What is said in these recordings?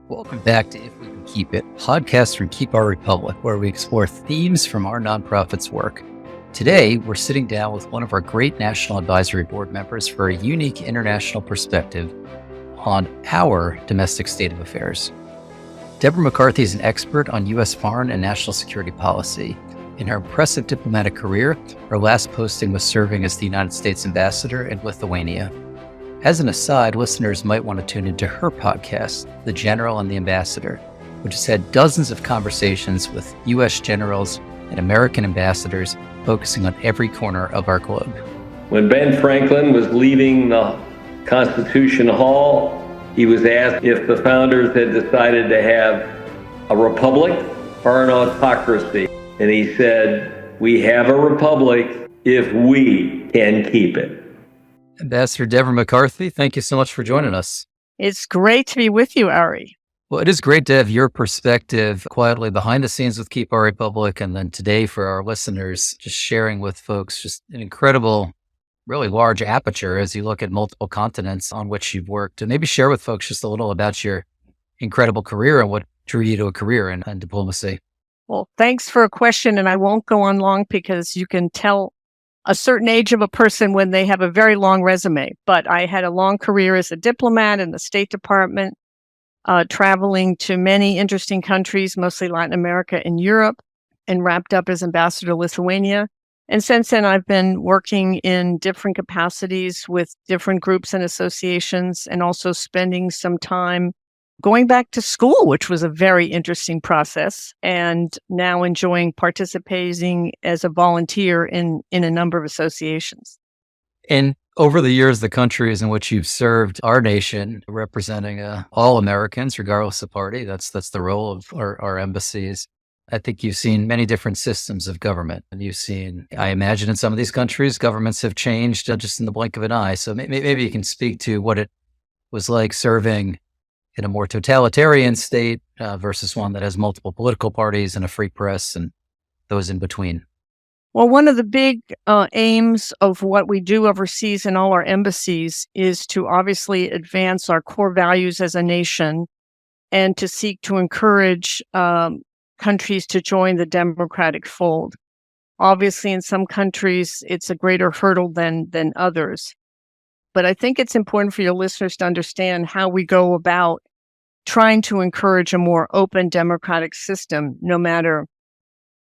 Welcome back to If We Can Keep It, podcast from Keep Our Republic, where we explore themes from our nonprofit's work. Today, we're sitting down with one of our great National Advisory Board members for a unique international perspective on our domestic state of affairs. Deborah McCarthy is an expert on U.S. foreign and national security policy. In her impressive diplomatic career, her last posting was serving as the United States Ambassador in Lithuania. As an aside, listeners might want to tune into her podcast, The General and the Ambassador, which has had dozens of conversations with U.S. generals and American ambassadors focusing on every corner of our globe. When Ben Franklin was leaving the Constitution Hall, he was asked if the founders had decided to have a republic or an autocracy. And he said, "We have a republic if we can keep it." Ambassador Deborah McCarthy, thank you so much for joining us. It's great to be with you, Ari. Well, it is great to have your perspective quietly behind the scenes with Keep Our Republic, and then today for our listeners, just sharing with folks just an incredible, really large aperture as you look at multiple continents on which you've worked. And maybe share with folks just a little about your incredible career and what drew you to a career in diplomacy. Well, thanks for a question, and I won't go on long because you can tell a certain age of a person when they have a very long resume. But I had a long career as a diplomat in the State Department, traveling to many interesting countries, mostly Latin America and Europe, and wrapped up as Ambassador to Lithuania. And since then, I've been working in different capacities with different groups and associations, and also spending some time going back to school, which was a very interesting process, and now enjoying participating as a volunteer in a number of associations. And over the years, the countries in which you've served our nation, representing all Americans, regardless of party, that's the role of our embassies. I think you've seen many different systems of government. And you've seen, I imagine in some of these countries, governments have changed just in the blink of an eye. So maybe you can speak to what it was like serving in a more totalitarian state versus one that has multiple political parties and a free press and those in between. Well, one of the big aims of what we do overseas in all our embassies is to obviously advance our core values as a nation and to seek to encourage countries to join the democratic fold. Obviously, in some countries, it's a greater hurdle than others. But I think it's important for your listeners to understand how we go about trying to encourage a more open democratic system, no matter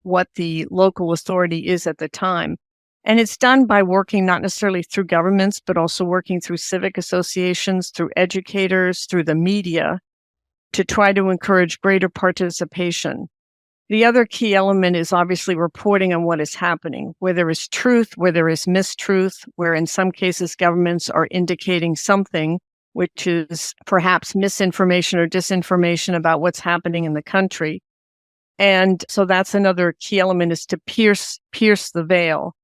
what the local authority is at the time. And it's done by working not necessarily through governments, but also working through civic associations, through educators, through the media, to try to encourage greater participation. The other key element is obviously reporting on what is happening, where there is truth, where there is mistruth, where in some cases governments are indicating something which is perhaps misinformation or disinformation about what's happening in the country. And so that's another key element, is to pierce the veil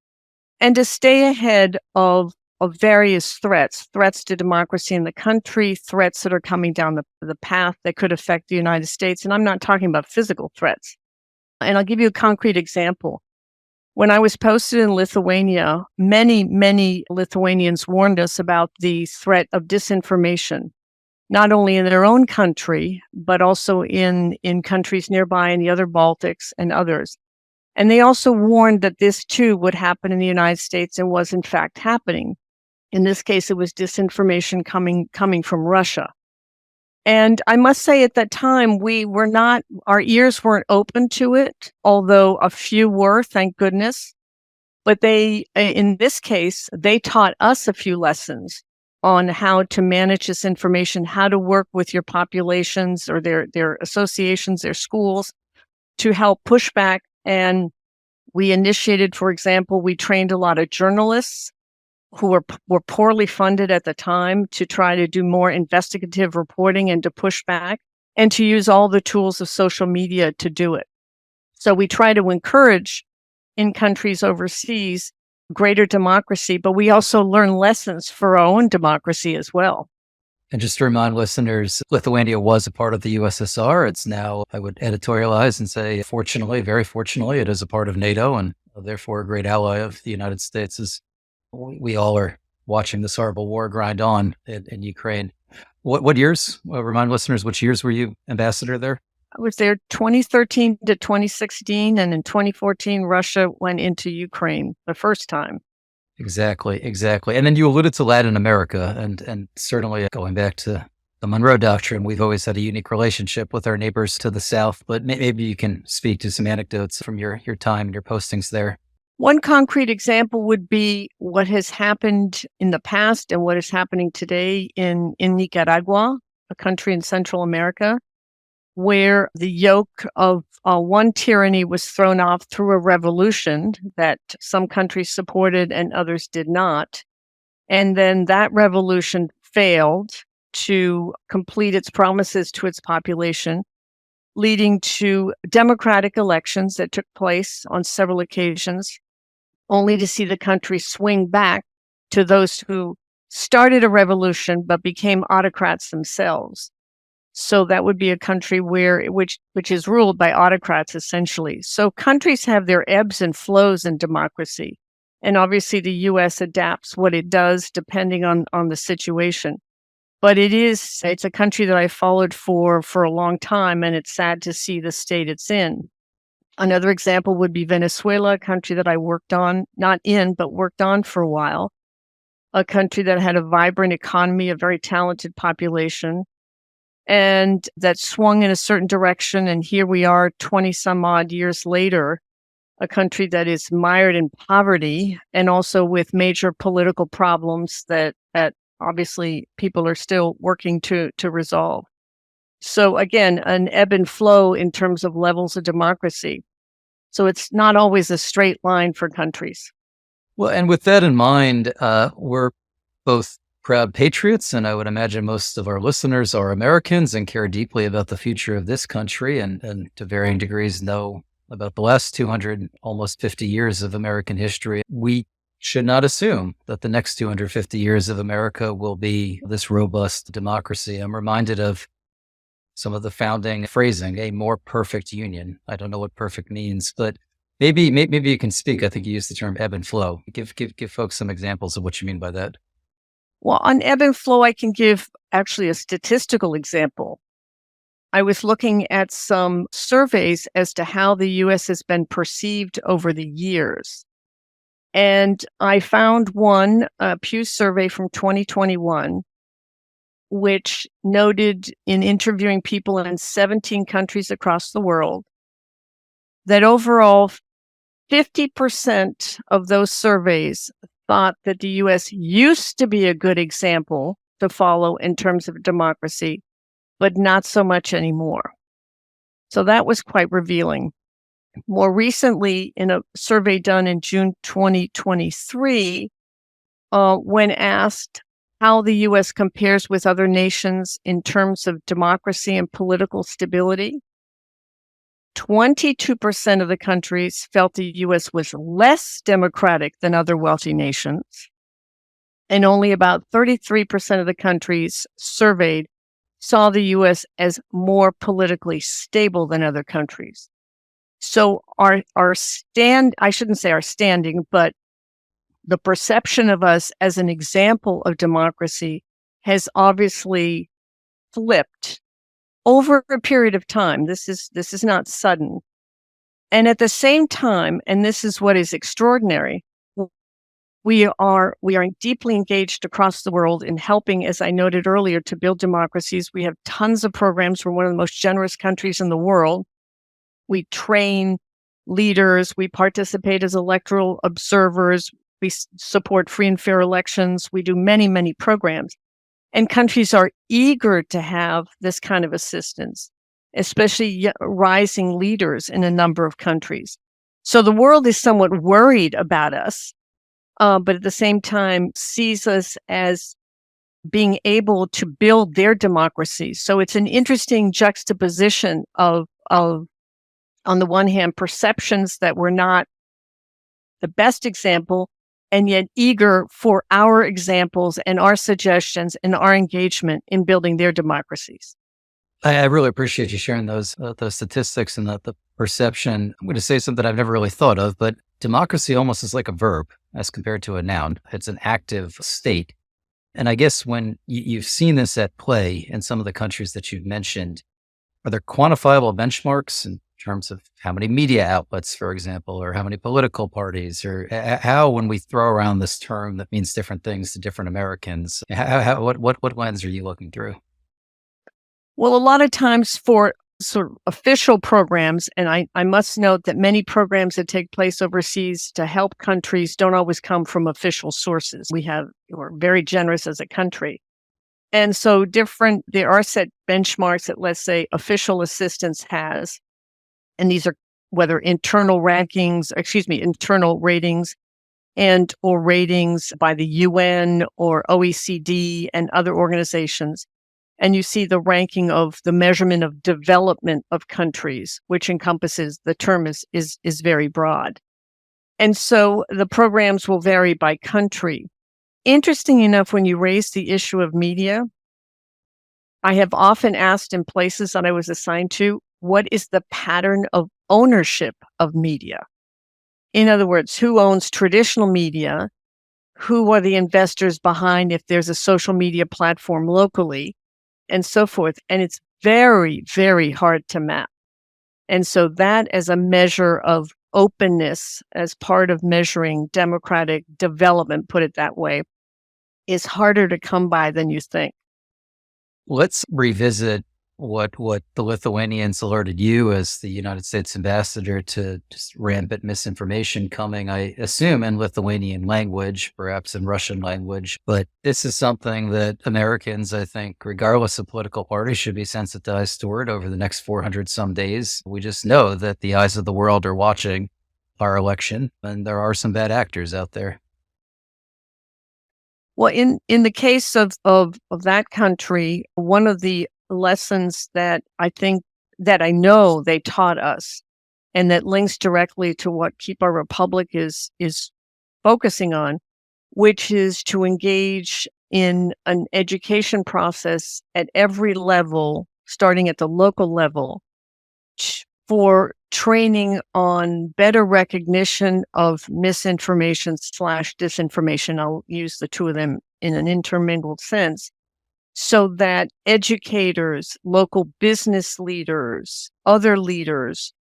and to stay ahead of various threats to democracy in the country, threats that are coming down the path that could affect the United States. And I'm not talking about physical threats. And I'll give you a concrete example. When I was posted in Lithuania, many Lithuanians warned us about the threat of disinformation, not only in their own country, but also in countries nearby in the other Baltics and others. And they also warned that this too would happen in the United States and was in fact happening. In this case, it was disinformation coming from Russia. And I must say at that time, our ears weren't open to it, although a few were, thank goodness. But in this case, they taught us a few lessons on how to manage this information, how to work with your populations or their associations, their schools, to help push back. And we initiated, for example, we trained a lot of journalists who were poorly funded at the time to try to do more investigative reporting and to push back and to use all the tools of social media to do it. So we try to encourage in countries overseas greater democracy, but we also learn lessons for our own democracy as well. And just to remind listeners, Lithuania was a part of the USSR. It's now, I would editorialize and say, fortunately, very fortunately, it is a part of NATO and therefore a great ally of the United States, as we all are watching this horrible war grind on in Ukraine. What years? Remind listeners, which years were you ambassador there? I was there 2013 to 2016, and in 2014, Russia went into Ukraine the first time. Exactly, exactly. And then you alluded to Latin America, and certainly going back to the Monroe Doctrine, we've always had a unique relationship with our neighbors to the south. But maybe you can speak to some anecdotes from your time and your postings there. One concrete example would be what has happened in the past and what is happening today in Nicaragua, a country in Central America, where the yoke of one tyranny was thrown off through a revolution that some countries supported and others did not. And then that revolution failed to complete its promises to its population, leading to democratic elections that took place on several occasions, only to see the country swing back to those who started a revolution but became autocrats themselves. So that would be a country which is ruled by autocrats, essentially. So countries have their ebbs and flows in democracy. And obviously the U.S. adapts what it does depending on the situation. But it's a country that I followed for a long time, and it's sad to see the state it's in. Another example would be Venezuela, a country that I worked on, not in, but worked on for a while. A country that had a vibrant economy, a very talented population, and that swung in a certain direction. And here we are 20 some odd years later, a country that is mired in poverty and also with major political problems that obviously people are still working to resolve. So again, an ebb and flow in terms of levels of democracy. So it's not always a straight line for countries. Well, and with that in mind, we're both proud patriots, and I would imagine most of our listeners are Americans and care deeply about the future of this country and to varying degrees know about the last 200, almost 50 years of American history. We should not assume that the next 250 years of America will be this robust democracy. I'm reminded of some of the founding phrasing, a more perfect union. I don't know what perfect means, but maybe you can speak. I think you used the term ebb and flow. Give folks some examples of what you mean by that. Well, on ebb and flow, I can give actually a statistical example. I was looking at some surveys as to how the U.S. has been perceived over the years. And I found one, a Pew survey from 2021, which noted in interviewing people in 17 countries across the world that overall 50% of those surveys thought that the U.S. used to be a good example to follow in terms of democracy, but not so much anymore. So that was quite revealing. More recently, in a survey done in June 2023, when asked how the U.S. compares with other nations in terms of democracy and political stability, 22% of the countries felt the U.S. was less democratic than other wealthy nations, and only about 33% of the countries surveyed saw the U.S. as more politically stable than other countries. So I shouldn't say our standing, but the perception of us as an example of democracy has obviously flipped over a period of time. This is not sudden. And at the same time, and this is what is extraordinary, we are deeply engaged across the world in helping, as I noted earlier, to build democracies. We have tons of programs. We're one of the most generous countries in the world. We train leaders. We participate as electoral observers. We support free and fair elections. We do many, many programs. And countries are eager to have this kind of assistance, especially rising leaders in a number of countries. So the world is somewhat worried about us, but at the same time sees us as being able to build their democracy. So it's an interesting juxtaposition of on the one hand, perceptions that we're not the best example, and yet eager for our examples and our suggestions and our engagement in building their democracies. I really appreciate you sharing those statistics and the perception. I'm going to say something I've never really thought of, but democracy almost is like a verb as compared to a noun. It's an active state. And I guess when you've seen this at play in some of the countries that you've mentioned, are there quantifiable benchmarks in terms of how many media outlets, for example, or how many political parties, or how, when we throw around this term that means different things to different Americans, what lens are you looking through? Well, a lot of times for sort of official programs, and I must note that many programs that take place overseas to help countries don't always come from official sources. We're very generous as a country. And so there are set benchmarks that, let's say, official assistance has, and these are whether internal ratings and or ratings by the UN or OECD and other organizations. And you see the ranking of the measurement of development of countries, which encompasses, the term is very broad. And so the programs will vary by country. Interesting enough, when you raise the issue of media, I have often asked in places that I was assigned to, what is the pattern of ownership of media? In other words, who owns traditional media? Who are the investors behind if there's a social media platform locally? And so forth. And it's very, very hard to map. And so that, as a measure of openness, as part of measuring democratic development, put it that way, is harder to come by than you think. Let's revisit what the Lithuanians alerted you as the United States ambassador to just rampant misinformation coming, I assume, in Lithuanian language, perhaps in Russian language. But this is something that Americans, I think, regardless of political party, should be sensitized toward over the next 400 some days. We just know that the eyes of the world are watching our election, and there are some bad actors out there. Well, in the case of that country, one of the lessons that I know they taught us, and that links directly to what Keep Our Republic is focusing on, which is to engage in an education process at every level, starting at the local level, for training on better recognition of misinformation / disinformation. I'll use the two of them in an intermingled sense, so that educators, local business leaders, other leaders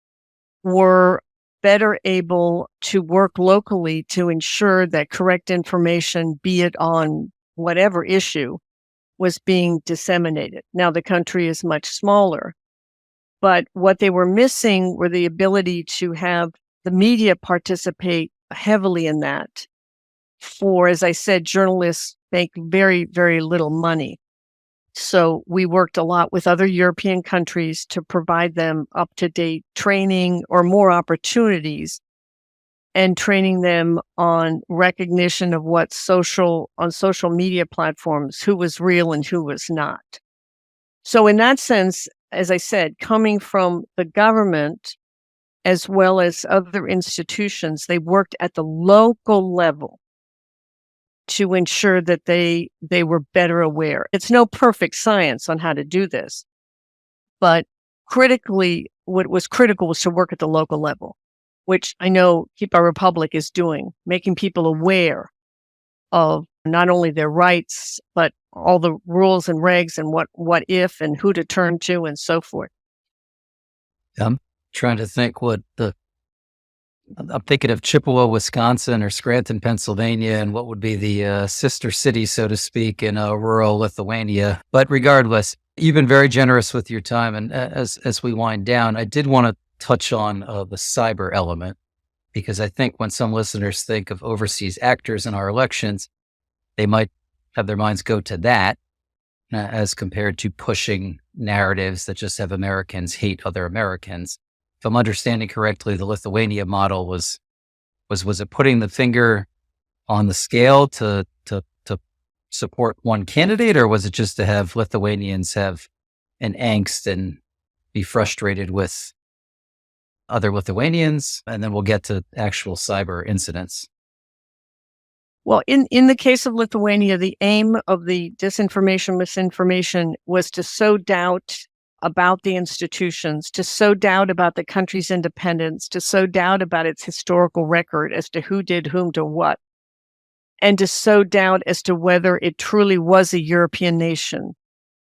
were better able to work locally to ensure that correct information, be it on whatever issue, was being disseminated. Now, the country is much smaller, but what they were missing were the ability to have the media participate heavily in that. For, as I said, journalists make very, very little money. So we worked a lot with other European countries to provide them up-to-date training or more opportunities, and training them on recognition of on social media platforms, who was real and who was not. So in that sense, as I said, coming from the government as well as other institutions, they worked at the local level to ensure that they were better aware. It's no perfect science on how to do this, but what was critical was to work at the local level, which I know Keep Our Republic is doing, making people aware of not only their rights, but all the rules and regs and what if and who to turn to and so forth. I'm trying to think I'm thinking of Chippewa, Wisconsin, or Scranton, Pennsylvania, and what would be the sister city, so to speak, in rural Lithuania. But regardless, you've been very generous with your time. And as we wind down, I did want to touch on the cyber element, because I think when some listeners think of overseas actors in our elections, they might have their minds go to that as compared to pushing narratives that just have Americans hate other Americans. If I'm understanding correctly, the Lithuania model was it putting the finger on the scale to support one candidate, or was it just to have Lithuanians have an angst and be frustrated with other Lithuanians? And then we'll get to actual cyber incidents. Well, in the case of Lithuania, the aim of the misinformation was to sow doubt about the institutions, to sow doubt about the country's independence, to sow doubt about its historical record as to who did whom to what. and to sow doubt as to whether it truly was a European nation.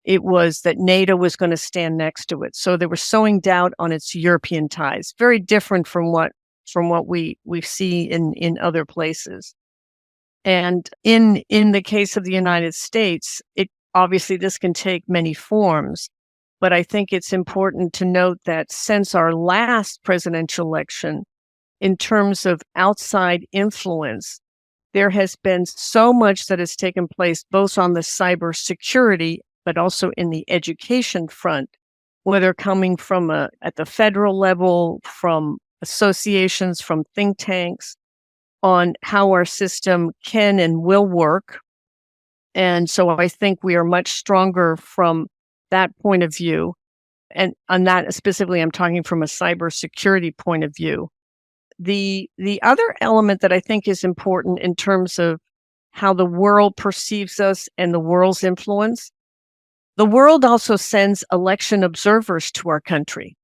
It was that NATO was going to stand next to it. So they were sowing doubt on its European ties, very different from what we see in other places. And in the case of the United States, it obviously this can take many forms, but I think it's important to note that since our last presidential election, in terms of outside influence, there has been so much that has taken place both on the cybersecurity, but also in the education front, whether coming from at the federal level, from associations, from think tanks, on how our system can and will work. And so I think we are much stronger from that point of view. And on that specifically, I'm talking from a cybersecurity point of view. The other element that I think is important in terms of how the world perceives us and the world's influence, the world also sends election observers to our country.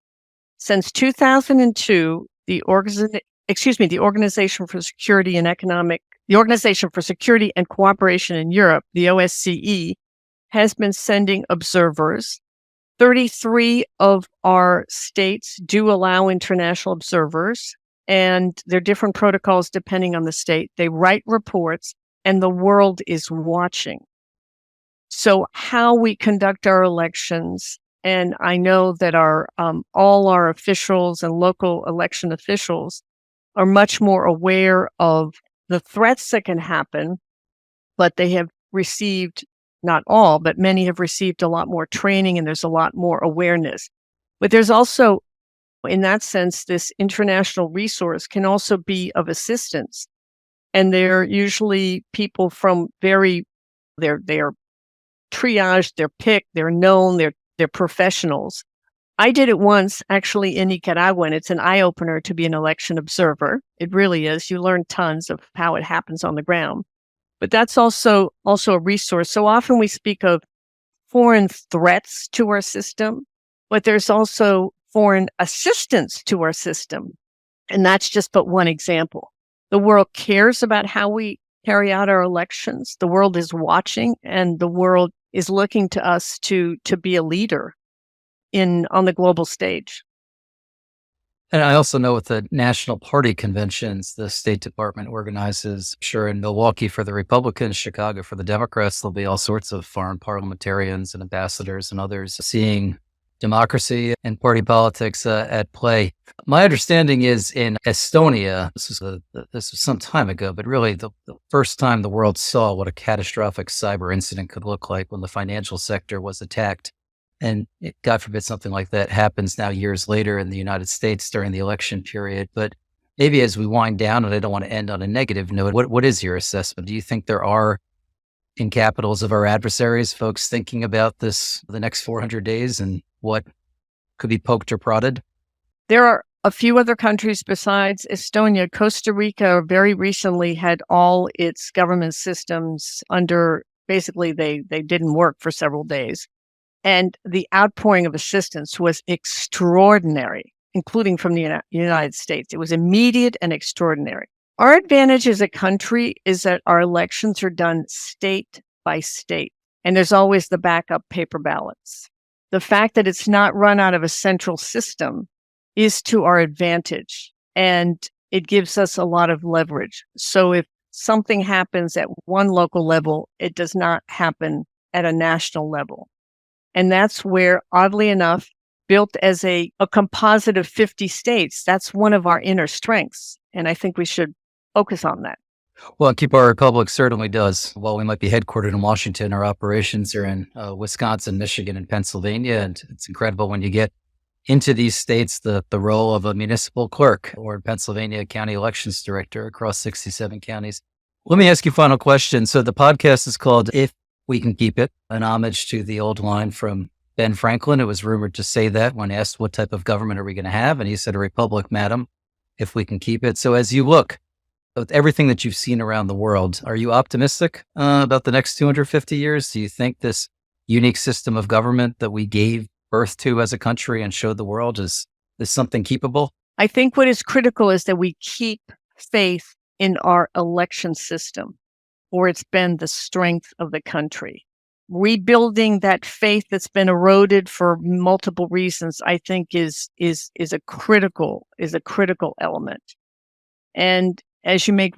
Since 2002, the Organization for Security and Cooperation in Europe, the OSCE, has been sending observers. 33 of our states do allow international observers, and there are different protocols depending on the state. They write reports, and the world is watching. So how we conduct our elections, and I know that all our officials and local election officials are much more aware of the threats that can happen, but they have received, not all, but many have received a lot more training, and there's a lot more awareness. But there's also, in that sense, this international resource can also be of assistance. And they're usually people from they're triaged, they're picked, they're known, they're professionals. I did it once actually in Nicaragua, and it's an eye-opener to be an election observer. It really is. You learn tons of how it happens on the ground. But that's also a resource. So often we speak of foreign threats to our system, but there's also foreign assistance to our system. And that's just but one example. The world cares about how we carry out our elections. The world is watching, and the world is looking to us to be a leader on the global stage. And I also know with the national party conventions, the State Department organizes, sure, in Milwaukee for the Republicans, Chicago for the Democrats, there'll be all sorts of foreign parliamentarians and ambassadors and others seeing democracy and party politics at play. My understanding is in Estonia, this was some time ago, but really the first time the world saw what a catastrophic cyber incident could look like when the financial sector was attacked. And God forbid something like that happens now years later in the United States during the election period. But maybe as we wind down, and I don't want to end on a negative note, what is your assessment? Do you think there are, in capitals of our adversaries, folks thinking about this the next 400 days and what could be poked or prodded? There are a few other countries besides Estonia. Costa Rica very recently had all its government systems under, basically they didn't work for several days. And the outpouring of assistance was extraordinary, including from the United States. It was immediate and extraordinary. Our advantage as a country is that our elections are done state by state, and there's always the backup paper ballots. The fact that it's not run out of a central system is to our advantage, and it gives us a lot of leverage. So if something happens at one local level, it does not happen at a national level. And that's where, oddly enough, built as a composite of 50 states, that's one of our inner strengths. And I think we should focus on that. Well, Keep Our Republic certainly does. While we might be headquartered in Washington, our operations are in Wisconsin, Michigan, and Pennsylvania. And it's incredible when you get into these states, the role of a municipal clerk, or in Pennsylvania, a county elections director across 67 counties. Let me ask you a final question. So the podcast is called If We Can Keep It, an homage to the old line from Ben Franklin. It was rumored to say that when asked what type of government are we going to have, and he said, a republic, madam, if we can keep it. So as you look with everything that you've seen around the world, are you optimistic about the next 250 years? Do you think this unique system of government that we gave birth to as a country and showed the world is something keepable? I think what is critical is that we keep faith in our election system. or it's been the strength of the country. Rebuilding that faith that's been eroded for multiple reasons, I think, is a critical element. And as you make